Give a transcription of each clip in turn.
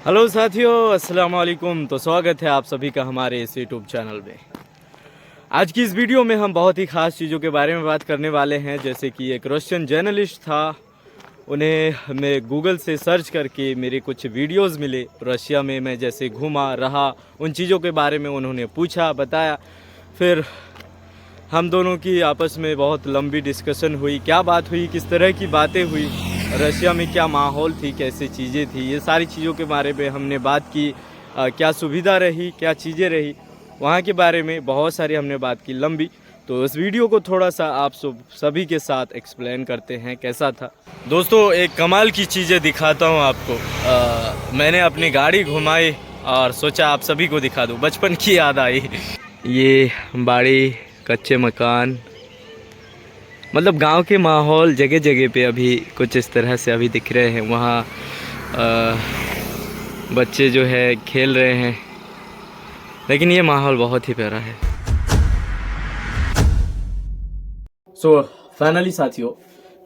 Hello साथियों, अस्सलाम वालेकुम। तो स्वागत है आप सभी का हमारे इस यूट्यूब चैनल में। आज की इस वीडियो में हम बहुत ही ख़ास चीज़ों के बारे में बात करने वाले हैं। जैसे कि एक रशियन जर्नलिस्ट था, उन्हें मैं गूगल से सर्च करके मेरे कुछ वीडियोस मिले। रशिया में मैं जैसे घूमा रहा, उन चीज़ों के बारे में उन्होंने पूछा, बताया। फिर हम दोनों की आपस में बहुत लंबी डिस्कशन हुई। क्या बात हुई, किस तरह की बातें हुई, रशिया में क्या माहौल थी, कैसे चीज़ें थी, ये सारी चीज़ों के बारे में हमने बात की। क्या सुविधा रही, क्या चीज़ें रही, वहाँ के बारे में बहुत सारी हमने बात की लंबी। तो इस वीडियो को थोड़ा सा आप सभी के साथ एक्सप्लेन करते हैं कैसा था। दोस्तों, एक कमाल की चीज़ें दिखाता हूँ आपको। मैंने अपनी गाड़ी घुमाई और सोचा आप सभी को दिखा दूँ, बचपन की याद आई। ये बाड़ी, कच्चे मकान, मतलब गांव के माहौल जगह जगह पे अभी कुछ इस तरह से अभी दिख रहे हैं। वहाँ बच्चे जो है खेल रहे हैं, लेकिन ये माहौल बहुत ही प्यारा है। फाइनली साथियों,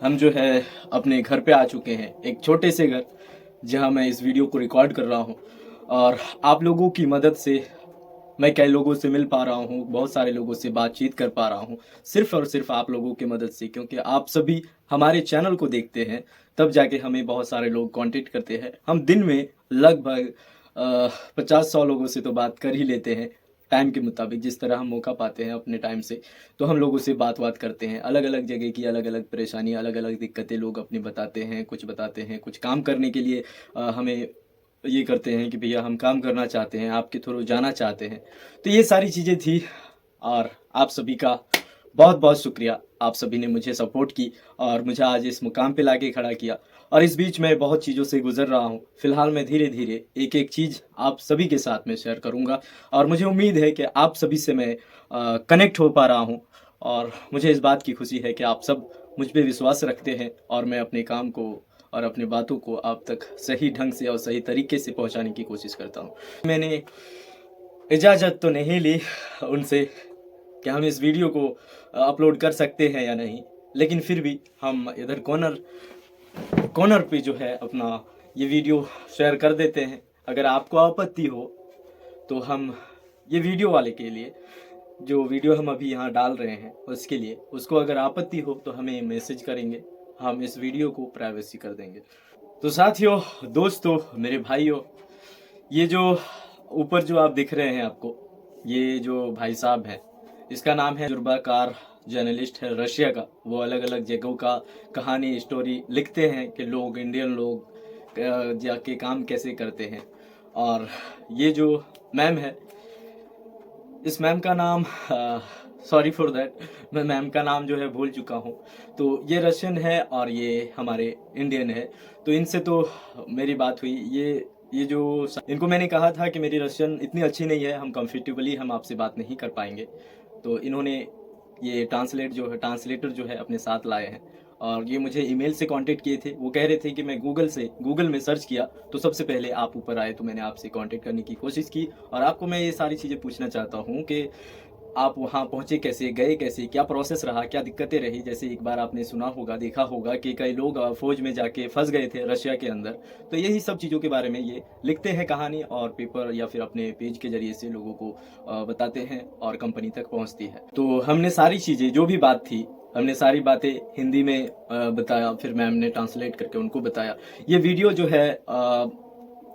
हम जो है अपने घर पे आ चुके हैं, एक छोटे से घर जहां मैं इस वीडियो को रिकॉर्ड कर रहा हूं। और आप लोगों की मदद से मैं कई लोगों से मिल पा रहा हूँ, बहुत सारे लोगों से बातचीत कर पा रहा हूँ, सिर्फ और सिर्फ आप लोगों की मदद से। क्योंकि आप सभी हमारे चैनल को देखते हैं, तब जाके हमें बहुत सारे लोग कांटेक्ट करते हैं। हम दिन में लगभग 50-100 लोगों से तो बात कर ही लेते हैं, टाइम के मुताबिक जिस तरह हम मौका पाते हैं अपने टाइम से। तो हम लोगों से बात करते हैं, अलग अलग जगह की अलग अलग परेशानी, अलग अलग दिक्कतें लोग अपनी बताते हैं। कुछ बताते हैं कुछ काम करने के लिए हमें ये करते हैं कि भैया हम काम करना चाहते हैं, आपके थ्रू जाना चाहते हैं। तो ये सारी चीज़ें थी। और आप सभी का बहुत बहुत शुक्रिया, आप सभी ने मुझे सपोर्ट की और मुझे आज इस मुकाम पे लाके खड़ा किया। और इस बीच मैं बहुत चीज़ों से गुजर रहा हूँ। फिलहाल मैं धीरे धीरे एक एक चीज़ आप सभी के साथ में शेयर करूँगा। और मुझे उम्मीद है कि आप सभी से मैं कनेक्ट हो पा रहा हूँ। और मुझे इस बात की खुशी है कि आप सब मुझ पे विश्वास रखते हैं और मैं अपने काम को और अपनी बातों को आप तक सही ढंग से और सही तरीके से पहुंचाने की कोशिश करता हूं। मैंने इजाज़त तो नहीं ली उनसे कि हम इस वीडियो को अपलोड कर सकते हैं या नहीं, लेकिन फिर भी हम इधर कॉर्नर कॉर्नर पे जो है अपना ये वीडियो शेयर कर देते हैं। अगर आपको आपत्ति हो तो हम ये वीडियो वाले के लिए, जो वीडियो हम अभी यहाँ डाल रहे हैं उसके लिए, उसको अगर आपत्ति हो तो हमें मैसेज करेंगे, हम इस वीडियो को प्राइवेसी कर देंगे। तो साथियों, दोस्तों, मेरे भाइयों, ये जो ऊपर जो आप दिख रहे हैं आपको, ये जो भाई साहब हैं, इसका नाम है जुर्बाकार, जर्नलिस्ट है रशिया का। वो अलग अलग जगहों का कहानी स्टोरी लिखते हैं कि लोग, इंडियन लोग जाके काम कैसे करते हैं। और ये जो मैम है, इस मैम का नाम, सॉरी फॉर दैट, मैं मैम का नाम जो है भूल चुका हूँ। तो ये रशियन है और ये हमारे इंडियन है। तो इनसे तो मेरी बात हुई। ये जो इनको मैंने कहा था कि मेरी रशियन इतनी अच्छी नहीं है, हम कंफर्टेबली हम आपसे बात नहीं कर पाएंगे। तो इन्होंने ये ट्रांसलेटर जो है अपने साथ लाए हैं। और ये मुझे ईमेल से कांटेक्ट किए थे। वो कह रहे थे कि मैं गूगल में सर्च किया तो सबसे पहले आप ऊपर आए, तो मैंने आपसे कांटेक्ट करने की कोशिश की। और आपको मैं ये सारी चीज़ें पूछना चाहता हूँ कि आप वहाँ पहुँचे कैसे, गए कैसे, क्या प्रोसेस रहा, क्या दिक्कतें रही। जैसे एक बार आपने सुना होगा, देखा होगा कि कई लोग फौज में जाके फंस गए थे रशिया के अंदर। तो यही सब चीज़ों के बारे में ये लिखते हैं कहानी, और पेपर या फिर अपने पेज के जरिए से लोगों को बताते हैं और कंपनी तक पहुँचती है। तो हमने सारी चीज़ें, जो भी बात थी, हमने सारी बातें हिंदी में बताया, फिर मैम ने ट्रांसलेट करके उनको बताया। ये वीडियो जो है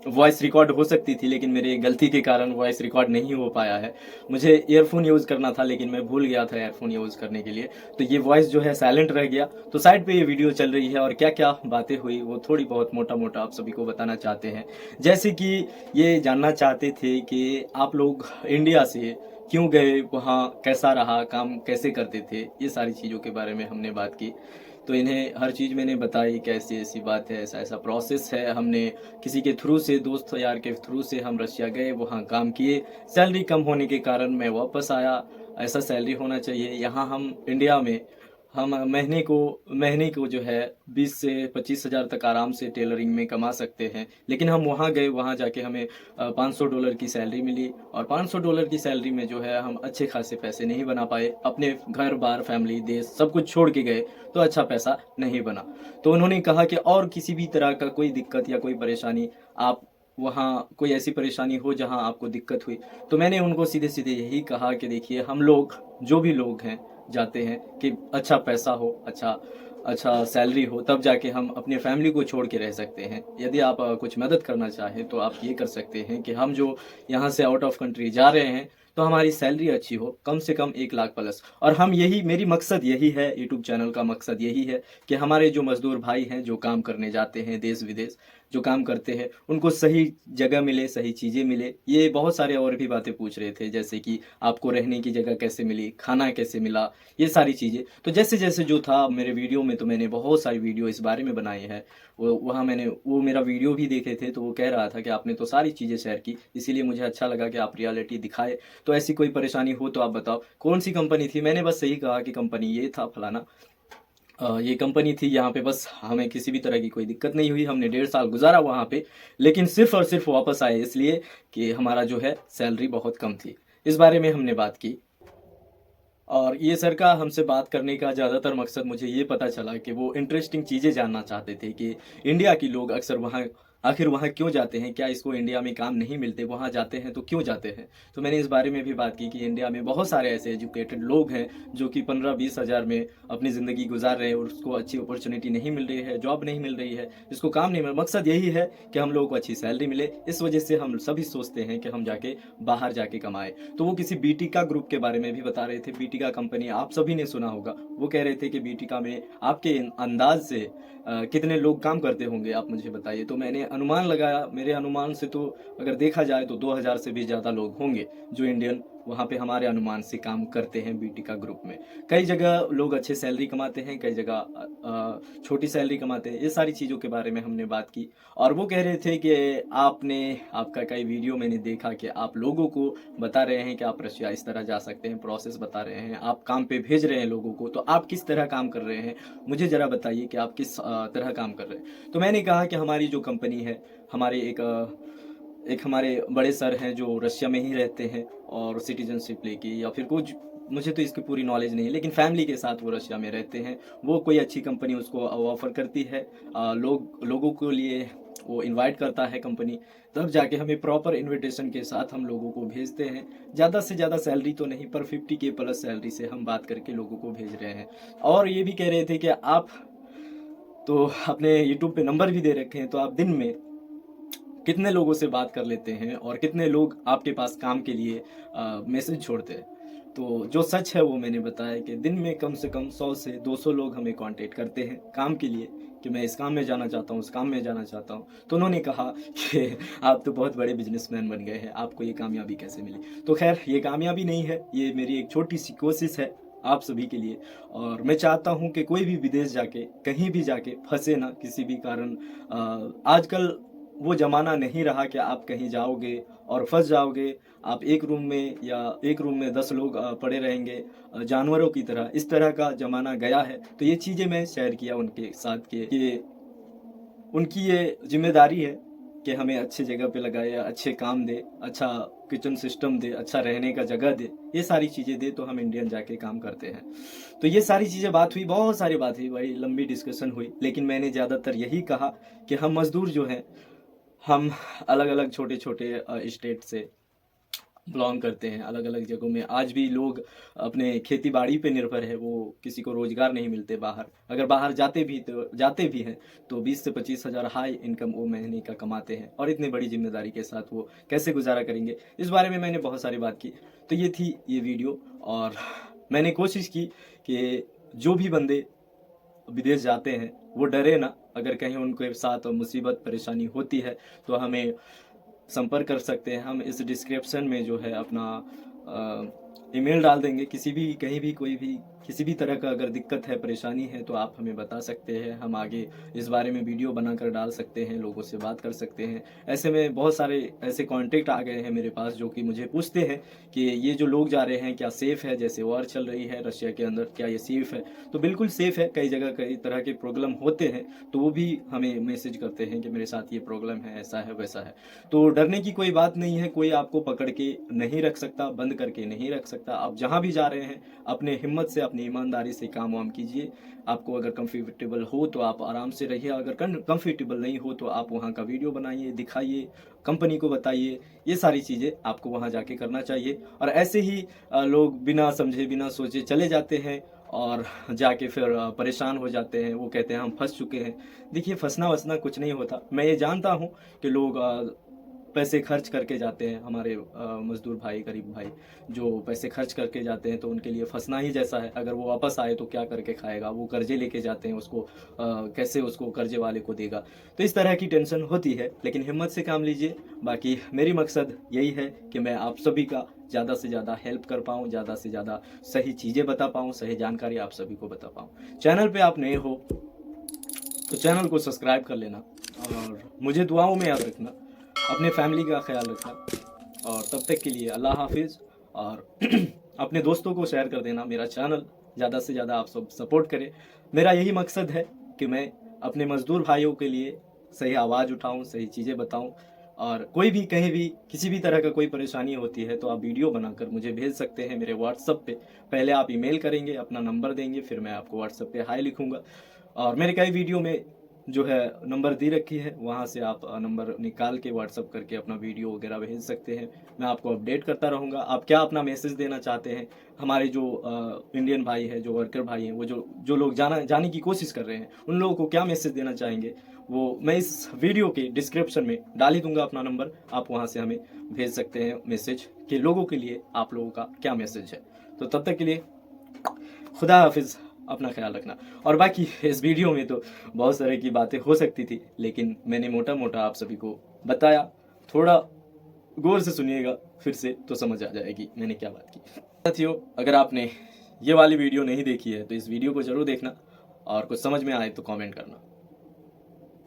वॉइस रिकॉर्ड हो सकती थी, लेकिन मेरी गलती के कारण वॉइस रिकॉर्ड नहीं हो पाया है। मुझे ईयरफोन यूज़ करना था, लेकिन मैं भूल गया था ईयरफोन यूज़ करने के लिए। तो ये वॉइस जो है साइलेंट रह गया। तो साइड पे ये वीडियो चल रही है और क्या क्या बातें हुई वो थोड़ी बहुत मोटा मोटा आप सभी को बताना चाहते हैं। जैसे कि ये जानना चाहते थे कि आप लोग इंडिया से क्यों गए, वहाँ कैसा रहा, काम कैसे करते थे, ये सारी चीज़ों के बारे में हमने बात की। तो इन्हें हर चीज़ मैंने बताई कि ऐसी ऐसी बात है, ऐसा ऐसा प्रोसेस है। हमने किसी के थ्रू से, दोस्त यार के थ्रू से हम रशिया गए, वहाँ काम किए। सैलरी कम होने के कारण मैं वापस आया। ऐसा सैलरी होना चाहिए। यहाँ हम इंडिया में हम महीने को जो है 20 से 25 हज़ार तक आराम से टेलरिंग में कमा सकते हैं। लेकिन हम वहाँ गए, वहाँ जाके हमें $500 की सैलरी मिली। और $500 की सैलरी में जो है हम अच्छे खासे पैसे नहीं बना पाए। अपने घर बार, फैमिली, देश सब कुछ छोड़ के गए तो अच्छा पैसा नहीं बना। तो उन्होंने कहा कि और किसी भी तरह का कोई दिक्कत या कोई परेशानी आप वहाँ कोई ऐसी परेशानी हो जहाँ आपको दिक्कत हुई, तो मैंने उनको सीधे-सीधे यही कहा कि देखिए हम लोग, जो भी लोग हैं, जाते हैं कि अच्छा पैसा हो, अच्छा अच्छा सैलरी हो, तब जाके हम अपनी फैमिली को छोड़ के रह सकते हैं। यदि आप कुछ मदद करना चाहें तो आप ये कर सकते हैं कि हम जो यहाँ से आउट ऑफ कंट्री जा रहे हैं, तो हमारी सैलरी अच्छी हो, कम से कम 1 लाख प्लस। और हम यही, मेरी मकसद यही है, यूट्यूब चैनल का मकसद यही है कि हमारे जो मज़दूर भाई हैं, जो काम करने जाते हैं देश-विदेश, जो काम करते हैं, उनको सही जगह मिले, सही चीज़ें मिले। ये बहुत सारे और भी बातें पूछ रहे थे, जैसे कि आपको रहने की जगह कैसे मिली, खाना कैसे मिला, ये सारी चीज़ें। तो जैसे-जैसे जो था मेरे वीडियो में, तो मैंने बहुत सारी वीडियो इस बारे में बनाई है। वो वहाँ मैंने वो मेरा वीडियो भी देखे थे, तो वो कह रहा था कि आपने तो सारी चीज़ें शेयर की, इसीलिए मुझे अच्छा लगा कि आप रियलिटी दिखाए। तो ऐसी कोई परेशानी हो तो आप बताओ। कौन-सी कंपनी थी? मैंने बस यही कहा कि कंपनी ये था फलाना। ये कंपनी थी, यहाँ पे बस हमें किसी भी तरह की कोई दिक्कत नहीं हुई। हमने 1.5 साल गुज़ारा वहाँ पे, लेकिन सिर्फ़ और सिर्फ़ वापस आए इसलिए कि हमारा जो है सैलरी बहुत कम थी। इस बारे में हमने बात की। और ये सर का हमसे बात करने का ज़्यादातर मकसद मुझे ये पता चला कि वो इंटरेस्टिंग चीज़ें जानना चाहते थे कि इंडिया के लोग अक्सर वहाँ, आखिर वहाँ क्यों जाते हैं? क्या इसको इंडिया में काम नहीं मिलते? वहाँ जाते हैं तो क्यों जाते हैं? तो मैंने इस बारे में भी बात की कि इंडिया में बहुत सारे ऐसे एजुकेटेड लोग हैं जो कि 15-20 हज़ार में अपनी ज़िंदगी गुजार रहे हैं और उसको अच्छी अपॉर्चुनिटी नहीं मिल रही है, जॉब नहीं मिल रही है, इसको काम नहीं मिल, मकसद यही है कि हम लोगों को अच्छी सैलरी मिले। इस वजह से हम सभी सोचते हैं कि हम जाके बाहर जाके कमाएँ। तो वो किसी बीटिका ग्रुप के बारे में भी बता रहे थे। बीटिका कंपनी आप सभी ने सुना होगा। वो कह रहे थे कि बीटिका में आपके अंदाज़ से कितने लोग काम करते होंगे, आप मुझे बताइए। तो मैंने अनुमान लगाया, मेरे अनुमान से तो अगर देखा जाए तो 2000 से भी ज़्यादा लोग होंगे जो इंडियन वहाँ पे हमारे अनुमान से काम करते हैं बीटिका ग्रुप में। कई जगह लोग अच्छे सैलरी कमाते हैं, कई जगह छोटी सैलरी कमाते हैं। ये सारी चीज़ों के बारे में हमने बात की और वो कह रहे थे कि आपका कई वीडियो मैंने देखा कि आप लोगों को बता रहे हैं कि आप रशिया इस तरह जा सकते हैं, प्रोसेस बता रहे हैं, आप काम पे भेज रहे हैं लोगों को, तो आप किस तरह काम कर रहे हैं? मुझे ज़रा बताइए कि आप किस तरह काम कर रहे हैं? तो मैंने कहा कि हमारी जो कंपनी है, हमारे एक हमारे बड़े सर हैं जो रशिया में ही रहते हैं और सिटीज़नशिप लेके या फिर कुछ, मुझे तो इसकी पूरी नॉलेज नहीं है, लेकिन फैमिली के साथ वो रशिया में रहते हैं। वो कोई अच्छी कंपनी उसको ऑफ़र करती है, लोगों के लिए वो इनवाइट करता है कंपनी, तब जाके हमें प्रॉपर इन्विटेशन के साथ हम लोगों को भेजते हैं। ज़्यादा से ज़्यादा सैलरी तो नहीं, पर 50K प्लस सैलरी से हम बात करके लोगों को भेज रहे हैं। और ये भी कह रहे थे कि आप तो अपने यूट्यूब पे नंबर भी दे रखे हैं, तो आप दिन में कितने लोगों से बात कर लेते हैं और कितने लोग आपके पास काम के लिए मैसेज छोड़ते हैं? तो जो सच है वो मैंने बताया कि दिन में कम से कम 100 से 200 लोग हमें कांटेक्ट करते हैं काम के लिए कि मैं इस काम में जाना चाहता हूँ, उस काम में जाना चाहता हूँ। तो उन्होंने कहा कि आप तो बहुत बड़े बिज़नेसमैन बन गए हैं, आपको ये कामयाबी कैसे मिली? तो ख़ैर ये कामयाबी नहीं है, ये मेरी एक छोटी-सी कोशिश है आप सभी के लिए और मैं चाहता हूँ कि कोई भी विदेश जाके, कहीं भी जाके फँसे ना किसी भी कारण। आजकल वो ज़माना नहीं रहा कि आप कहीं जाओगे और फँस जाओगे। आप एक रूम में या एक रूम में 10 लोग पड़े रहेंगे जानवरों की तरह, इस तरह का ज़माना गया है। तो ये चीज़ें मैं शेयर किया उनके साथ कि उनकी ये ज़िम्मेदारी है कि हमें अच्छी जगह पे लगाए, अच्छे काम दे, अच्छा किचन सिस्टम दे, अच्छा रहने का जगह दे, ये सारी चीज़ें दे तो हम इंडियन जाके काम करते हैं। तो ये सारी चीज़ें बात हुई, बहुत सारी बात हुई, बड़ी लंबी डिस्कशन हुई, लेकिन मैंने ज़्यादातर यही कहा कि हम मज़दूर जो हैं, हम अलग-अलग छोटे-छोटे स्टेट से बिलॉन्ग करते हैं, अलग-अलग जगहों में आज भी लोग अपने खेती-बाड़ी पे निर्भर है, वो किसी को रोज़गार नहीं मिलते बाहर। अगर बाहर जाते भी हैं, तो 20 से 25 हज़ार हाई इनकम वो महीने का कमाते हैं और इतनी बड़ी ज़िम्मेदारी के साथ वो कैसे गुज़ारा करेंगे? इस बारे में मैंने बहुत सारी बात की। तो ये थी ये वीडियो और मैंने कोशिश की कि जो भी बंदे विदेश जाते हैं, वो डरे ना, अगर कहीं उनके साथ मुसीबत, परेशानी होती है, तो हमें संपर्क कर सकते हैं। हम इस डिस्क्रिप्शन में जो है अपना ईमेल डाल देंगे, किसी भी कहीं भी कोई भी किसी भी तरह का अगर दिक्कत है, परेशानी है तो आप हमें बता सकते हैं। हम आगे इस बारे में वीडियो बनाकर डाल सकते हैं, लोगों से बात कर सकते हैं। ऐसे में बहुत सारे ऐसे कॉन्टैक्ट आ गए हैं मेरे पास जो कि मुझे पूछते हैं कि ये जो लोग जा रहे हैं क्या सेफ़ है? जैसे वॉर चल रही है रशिया के अंदर, क्या ये सेफ़ है? तो बिल्कुल सेफ़ है, कई जगह कई तरह के प्रॉब्लम होते हैं, तो वो भी हमें मैसेज करते हैं कि मेरे साथ ये प्रॉब्लम है, ऐसा है, वैसा है। तो डरने की कोई बात नहीं है, कोई आपको पकड़ के नहीं रख सकता, बंद करके नहीं रख सकता। आप जहाँ भी जा रहे हैं, अपने हिम्मत से, अपनी ईमानदारी से काम वाम कीजिए। आपको अगर कंफर्टेबल हो तो आप आराम से रहिए, अगर कंफर्टेबल नहीं हो तो आप वहाँ का वीडियो बनाइए, दिखाइए, कंपनी को बताइए। ये सारी चीज़ें आपको वहाँ जाके करना चाहिए। और ऐसे ही लोग बिना समझे बिना सोचे चले जाते हैं और जाके फिर परेशान हो जाते हैं। वो कहते हैं हम फंस चुके हैं। देखिए, फंसना वसना कुछ नहीं होता। मैं ये जानता हूँ कि लोग पैसे खर्च करके जाते हैं, हमारे मज़दूर भाई, गरीब भाई जो पैसे खर्च करके जाते हैं, तो उनके लिए फंसना ही जैसा है। अगर वो वापस आए तो क्या करके खाएगा? वो कर्जे लेके जाते हैं, उसको कैसे उसको कर्जे वाले को देगा? तो इस तरह की टेंशन होती है, लेकिन हिम्मत से काम लीजिए। बाकी मेरी मकसद यही है कि मैं आप सभी का ज़्यादा से ज़्यादा हेल्प कर पाऊँ, ज़्यादा से ज़्यादा सही चीज़ें बता पाऊँ, सही जानकारी आप सभी को बता पाऊँ। चैनल पे आप नए हो तो चैनल को सब्सक्राइब कर लेना और मुझे दुआओं में याद रखना। अपने फैमिली का ख्याल रखना और तब तक के लिए अल्लाह हाफिज़। और अपने दोस्तों को शेयर कर देना मेरा चैनल, ज़्यादा से ज़्यादा आप सब सपोर्ट करें। मेरा यही मकसद है कि मैं अपने मज़दूर भाइयों के लिए सही आवाज़ उठाऊं, सही चीज़ें बताऊं। और कोई भी कहीं भी किसी भी तरह का कोई परेशानी होती है तो आप वीडियो बनाकर मुझे भेज सकते हैं मेरे व्हाट्सएप पे। पहले आप ईमेल करेंगे, अपना नंबर देंगे, फिर मैं आपको व्हाट्सएप पे हाय लिखूँगा। और मेरे कई वीडियो में जो है नंबर दे रखी है, वहाँ से आप नंबर निकाल के व्हाट्सअप करके अपना वीडियो वगैरह भेज सकते हैं। मैं आपको अपडेट करता रहूँगा। आप क्या अपना मैसेज देना चाहते हैं? हमारे जो इंडियन भाई हैं, जो वर्कर भाई हैं, वो जो लोग जाने की कोशिश कर रहे हैं, उन लोगों को क्या मैसेज देना चाहेंगे, वो मैं इस वीडियो के डिस्क्रिप्शन में डाल ही दूंगा अपना नंबर। आप वहाँ से हमें भेज सकते हैं मैसेज कि लोगों के लिए आप लोगों का क्या मैसेज है। तो तब तक के लिए खुदा हाफिज़, अपना ख्याल रखना। और बाकी इस वीडियो में तो बहुत सारे की बातें हो सकती थी, लेकिन मैंने मोटा मोटा आप सभी को बताया। थोड़ा गौर से सुनिएगा फिर से तो समझ आ जाएगी मैंने क्या बात की। साथियों, अगर आपने ये वाली वीडियो नहीं देखी है तो इस वीडियो को ज़रूर देखना और कुछ समझ में आए तो कमेंट करना।